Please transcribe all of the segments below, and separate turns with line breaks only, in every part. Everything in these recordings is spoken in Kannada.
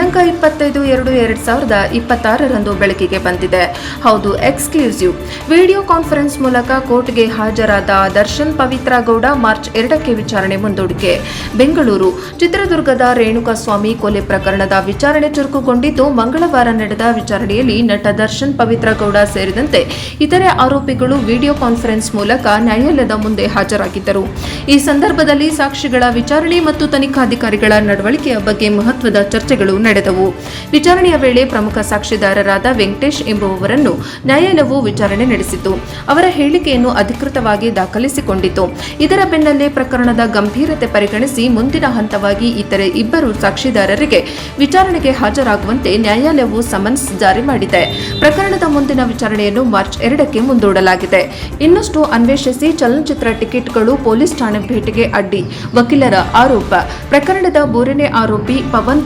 ದಿನಾಂಕ 25/2/2026 ಬೆಳಕಿಗೆ ಬಂದಿದೆ. ಹೌದು, ಎಕ್ಸ್ಕ್ಲೂಸಿವ್ ವಿಡಿಯೋ ಕಾನ್ಫರೆನ್ಸ್ ಮೂಲಕ ಕೋರ್ಟ್ಗೆ ಹಾಜರಾದ ದರ್ಶನ್ ಪವಿತ್ರ ಗೌಡ ಮಾರ್ಚ್ 2ಕ್ಕೆ ವಿಚಾರಣೆ ಮುಂದೂಡಿಕೆ. ಬೆಂಗಳೂರು ಚಿತ್ರದುರ್ಗದ ರೇಣುಕಾಸ್ವಾಮಿ ಕೊಲೆ ಪ್ರಕರಣದ ವಿಚಾರಣೆ ಚುರುಕುಗೊಂಡಿದ್ದು, ಮಂಗಳವಾರ ನಡೆದ ವಿಚಾರಣೆಯಲ್ಲಿ ನಟ ದರ್ಶನ್ ಪವಿತ್ರ ಗೌಡ ಸೇರಿದಂತೆ ಇತರೆ ಆರೋಪಿಗಳು ವಿಡಿಯೋ ಕಾನ್ಫರೆನ್ಸ್ ಮೂಲಕ ನ್ಯಾಯಾಲಯದ ಮುಂದೆ ಹಾಜರಾಗಿದ್ದರು. ಈ ಸಂದರ್ಭದಲ್ಲಿ ಸಾಕ್ಷಿಗಳ ವಿಚಾರಣೆ ಮತ್ತು ತನಿಖಾಧಿಕಾರಿಗಳ ನಡವಳಿಕೆಯ ಬಗ್ಗೆ ಮಹತ್ವದ ಚರ್ಚೆಗಳು ನಡೆದವು. ವಿಚಾರಣೆಯ ವೇಳೆ ಪ್ರಮುಖ ಸಾಕ್ಷಿದಾರರಾದ ವೆಂಕಟೇಶ್ ಎಂಬುವವರನ್ನು ನ್ಯಾಯಾಲಯವು ವಿಚಾರಣೆ ನಡೆಸಿತು. ಅವರ ಹೇಳಿಕೆಯನ್ನು ಅಧಿಕೃತವಾಗಿ ದಾಖಲಿಸಿಕೊಂಡಿತು. ಇದರ ಬೆನ್ನಲ್ಲೇ ಪ್ರಕರಣದ ಗಂಭೀರತೆ ಪರಿಗಣಿಸಿ ಮುಂದಿನ ಹಂತವಾಗಿ ಇತರೆ ಇಬ್ಬರು ಸಾಕ್ಷಿದಾರರಿಗೆ ವಿಚಾರಣೆಗೆ ಹಾಜರಾಗುವಂತೆ ನ್ಯಾಯಾಲಯವು ಸಮನ್ಸ್ ಜಾರಿ ಮಾಡಿದೆ. ಪ್ರಕರಣದ ಮುಂದಿನ ವಿಚಾರಣೆಯನ್ನು ಮಾರ್ಚ್ 2ಕ್ಕೆ ಮುಂದೂಡಲಾಗಿದೆ. ಇನ್ನಷ್ಟು ಅನ್ವೇಷಿಸಿ ಚಲನಚಿತ್ರ ಟಿಕೆಟ್ಗಳು ಪೊಲೀಸ್ ಠಾಣೆ ಭೇಟಿಗೆ ಅಡ್ಡಿ, ವಕೀಲರ ಆರೋಪ. ಪ್ರಕರಣದ 3ನೇ ಆರೋಪಿ ಪವನ್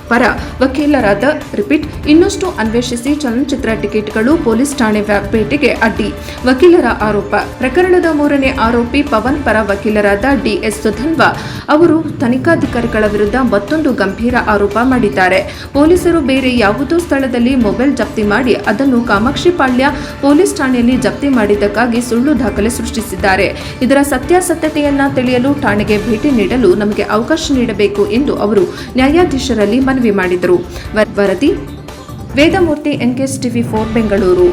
ಪರ ವಕೀಲರಾದ ಇನ್ನಷ್ಟು ಅನ್ವೇಷಿಸಿ ಚಲನಚಿತ್ರ ಟಿಕೆಟ್ಗಳು ಪೊಲೀಸ್ ಠಾಣೆ ಭೇಟಿಗೆ ಅಡ್ಡಿ, ವಕೀಲರ ಆರೋಪ. ಪ್ರಕರಣದ 3ನೇ ಆರೋಪಿ ಪವನ್ ಪರ ವಕೀಲರಾದ ಡಿಎಸ್ ಸುಧನ್ವಾ ಅವರು ತನಿಖಾಧಿಕಾರಿಗಳ ವಿರುದ್ಧ ಮತ್ತೊಂದು ಗಂಭೀರ ಆರೋಪ ಮಾಡಿದ್ದಾರೆ. ಪೊಲೀಸರು ಬೇರೆ ಯಾವುದೋ ಸ್ಥಳದಲ್ಲಿ ಮೊಬೈಲ್ ಜಪ್ತಿ ಮಾಡಿ ಅದನ್ನು ಕಾಮಾಕ್ಷಿಪಾಳ್ಯ ಪೊಲೀಸ್ ಠಾಣೆಯಲ್ಲಿ ಜಪ್ತಿ ಮಾಡಿದ್ದಕ್ಕಾಗಿ ಸುಳ್ಳು ದಾಖಲೆ ಸೃಷ್ಟಿಸಿದ್ದಾರೆ. ಇದರ ಸತ್ಯಾಸತ್ಯತೆಯನ್ನ ತಿಳಿಯಲು ಠಾಣೆಗೆ ಭೇಟಿ ನೀಡಲು ನಮಗೆ ಅವಕಾಶ ನೀಡಬೇಕು ಎಂದು ಅವರು ನ್ಯಾಯಾಧೀಶರಲ್ಲಿ ಮನವಿ ಮಾಡಿದರು. ವರದಿ ವೇದಮೂರ್ತಿ, NKS TV 4 ಬೆಂಗಳೂರು.